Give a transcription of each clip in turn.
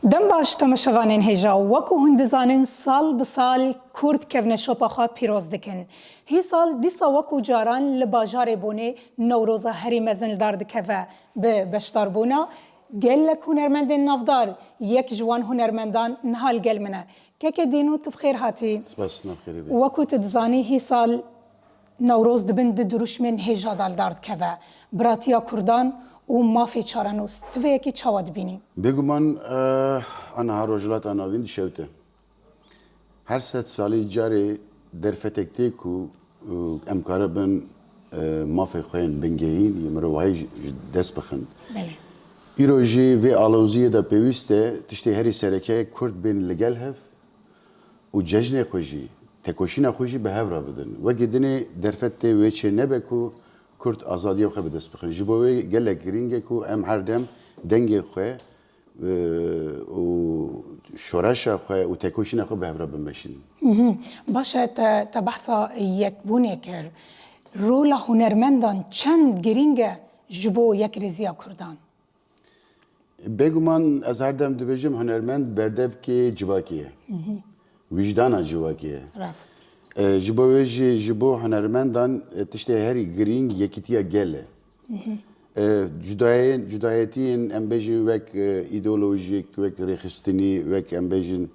دم باش تماشاوانین هجا وکو هندزانین سال بسال کرد کهونه شوپاخا پیروز دکن. هی سال دیسا وکو جاران لباجار بونه نوروزا هری مزن دار دکوه به بشتار بونا گلک هنرمندین نافدار یک جوان هنرمندان نهال گل منه که دینو تبخیر هاتی وکو تدزانی هی سال نوروز دبن دروش من هجا دال دارد کوه براتیا کردان و مافی چارانوس توی یکی چواد بینی بگو من آنها روزلات آناوین شوته هر ست سالی جاری در فتکتی کو امکار بن مافی خوین بنگهین یمروهای دست بخن ایروجی و آلوزیه دا پیوسته تشتی هری سرکه کرد بین لگل هف و جشن خوشی تکوشین خوشی به هفرا بدن و گدنی در فته ویچه نبه کو کرد آزادی خو به دست بخن جبوی گله گرینگه کو ام هر دم دنگ خو و شورش خو و تکوشین خو به هفرا بمشین باشه تا بحثا یک بونه کر رول هنرمندان چند گرینگه جبو یک رزیا کردان بگو من از هر دم دویجم هنرمند بردف که جواکیه وجدان جواکیه راست جبو هنرمندان تشته هری گرینگ یکیتیا گله جدایتین ام بیجن وک ایدئولوژیک وک ریخستنی وک ام بیجن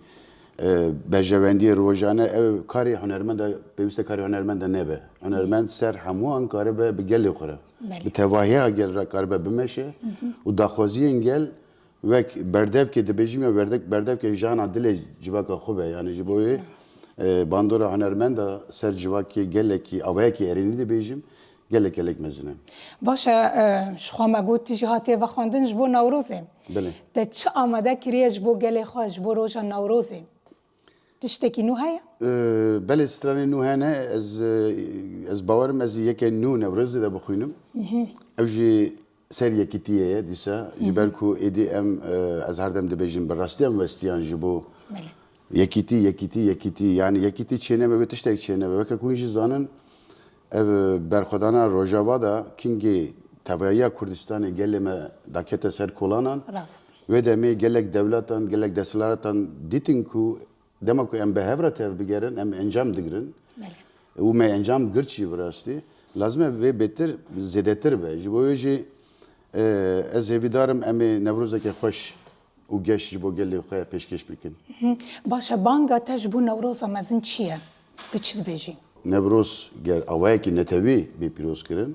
برجواندی روزانه کاری هنرمند بیشتر کاری هنرمند نبه هنرمند سر همون کاره به گلی خوره به تواهی گل را کار به بمشه و داخوزی انگل وک بردف که دبیجیم یا بردف که جان عدل جواک خوبه یعنی جبوی باندورا هنرمند سر جواکی گله کی آوای کی ارینی دبیجیم گله گلک مزنه باشه شخوام اگه تجهاتی و خواندن جبو نوروزه بله ده چه آمده کریه جبو گله خواه جبو روزا نوروزه تشتکی نو هیا؟ بله استرانی نو هنه از باورم از یک نو نوروز ده بخوینم اوجی سر یکیتیه دیسا جبرکو ایدی ام از هر دم دبیجیم براستی ام وستیان جبو یکیتی یعنی یکیتی چینه به تشتک چینه به که کویش زانن برخدانا روجاوا دا کینگی توایی کردستان گلمه دکت سر کلانان راست و دمی گلک دولتان گلک دستلارتان دیتین کو دما کو ام به هفرت بگیرن ام انجام دگرن و ما انجام گرچی براستی لازمه و بهتر زیادتر به جبویجی از هیدارم ام نوروزه که خوش و گش جبو گلی خواه پیشکش بکن باشه بانگا تجبو نوروزا مزن چیه؟ تچید بیجی؟ نوروز گر آوایی که نتوی بی پیروز کرن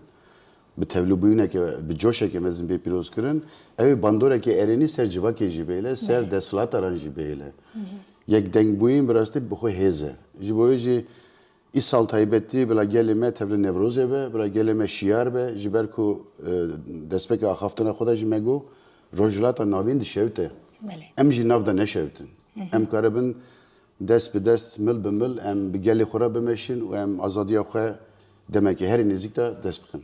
به تولوبیونه که به جوشه که مزن بی پیروز کرن اوی باندوره که ارینی سر جوا که جیبیله سر دستلات آران جیبیله یک دنگ بوین براستی بخواه هزه جبویجی ای سال تایبتی بلا گلمه تول نوروزه به بلا گلمه شیار به جبر کو دستپک آخافتن خدا جمگو روجلات ناوین دشوته ام جی ناو دا نشوتن ام کاربن دست به دست مل به مل ام بگلی خورا بمشین و ام آزادی خواه دمکی هر نزدیک دا دست بخن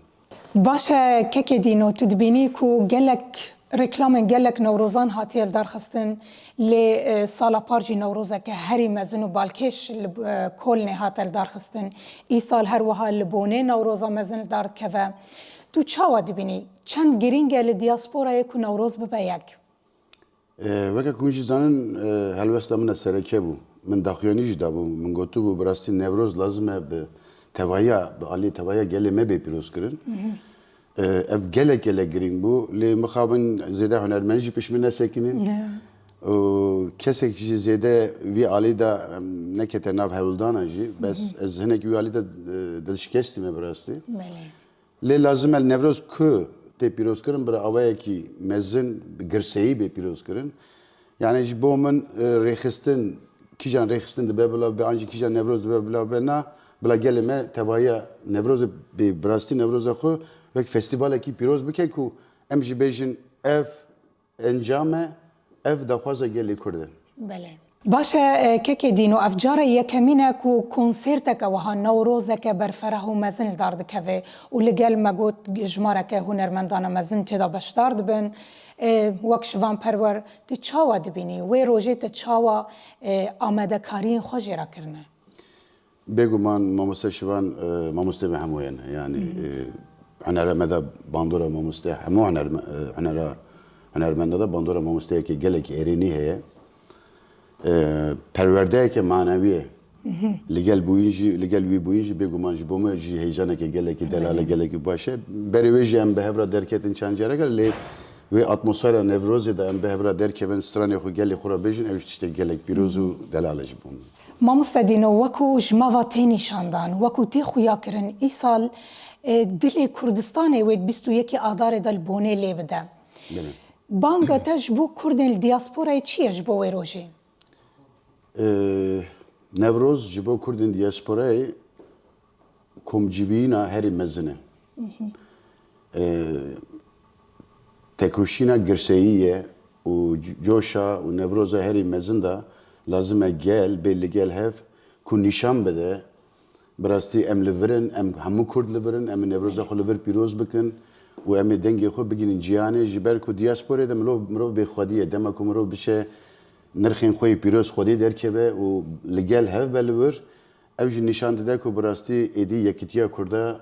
باشه که دینو تدبینی کو گلک رکلام گلک نوروزان هاتیل درخستن لی سالا پارجی نوروزه که هری مزن و بالکش کل نهاتل درخستن ای سال هر وها لبونه نوروزا مزن دارد که و تو چاوا دبینی چند گرینگه لدیاسپورا یکو نوروز ببیگ وکه کنجی زنن هلوستا من سرکه بو من داخیانیش دا بو من گوتو بو براستی نوروز لازمه به توایا به علی توایا گله می به پیروز کرن اف گله گرینگ بو لی مخابن زیده هنرمندی پیش من نسکنین و کسی که زیده وی علی دا نکته ناف هولدان جی بس از هنگ وی علی دا دلشکستی می براستی لی لازمه نوروز کو te piroz kirin bira avaya ki mezin girseyî bê piroz kirin yani ji bo min rêxistin kîjan rêxistin dibe bila be ancî kîjan nevroz dibe bila be na bila gelê me tevaya nevrozê bê birastî nevroza xwe wek festîvalekî pîroz bike ku em jî bêjin ev encam e ev daxwaza gelê Kurd e باشه که دینو افجار یکمینه کو کنسرت که وها نوروزه که برفره و مزن دارد که و لگل مگوت جماره که هنرمندان مزن تدا بشدارد بن وکشوان پرور تی چاوا دبینی و روژه تی چاوا آمده کارین خوشی را کرنه بگو من ماموسته شوان ماموسته به هموینه یعنی هنر مده باندورا ماموسته همو هنرمنده دا باندورا ماموستایی که گلک ایرانی هیه پرورده‌ای که معنویه لگل وی بوینجی بگو مانجی بومه جی هیجانه که گلکی دلاله گلکی باشه بری ویجی ام به هفرا درکتین چند جره گل لی وی اتمسفر نوروزی دا ام به هفرا درکتین سترانی خو گلی خورا بیجن اوش تشتی گلک پیروز و دلاله جی بوم مامۆستا دینۆ وەکو ژماوە تێنیشاندان وەکو تێ خویاکردن ئی ساڵ دلێ کوردستانê wê 21 ئادارê de li Bonê lê bide. Banga te ji bo Kurdên li diasporayê çi ye ji bo wê rojê? Nevroz ji bo Kurdên diasporayê komcivîna herî mezin e. Tekoşîna girseyî ye û coşa û nevroza herî mezin da lazım e gel belli gel hev ku nîşan bide birastî em li virin em hemû Kurd li virin em nevroza xwe li vir pîroz bikin û em ê dengê xwe bigînin ciyanê ji ber ku diasporê de mirov bêxwedî ye dema ku mirov biçe nirxên xwe yê pîroz xwedî derkeve û li gel hev be li vir ev jî nîşan dide ku birastî êdî yekîtiya Kurda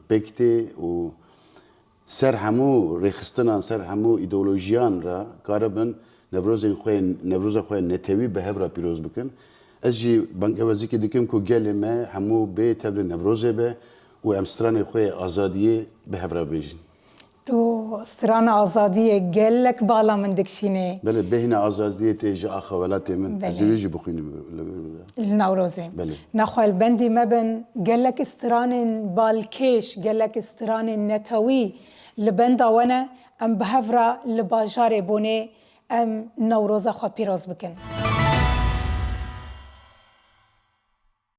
pêk tê û ser hemû rêxistinan ser hemû îdeolojiyan ra karibin nevroza xwe netewî bi hev ra pîroz bikin. Ez jî bankevazîkê dikim ku gelê me hemû bê tevlî nevrozê be û em stranê xwe azadiyê bi hev ra bêjin. Tu strana azadiyê gelek bala min dikşînê. Belê bêhîna azadiyê tê ji axa welatê min ez ê wê jî bixwînim Li Newrozê. Nexwelbendî me bin gelek stranên balkêş, gelek stranên netewî li benda we ne em bi hev ra li bajarê Bonê em Newroza xwe pîroz bikin.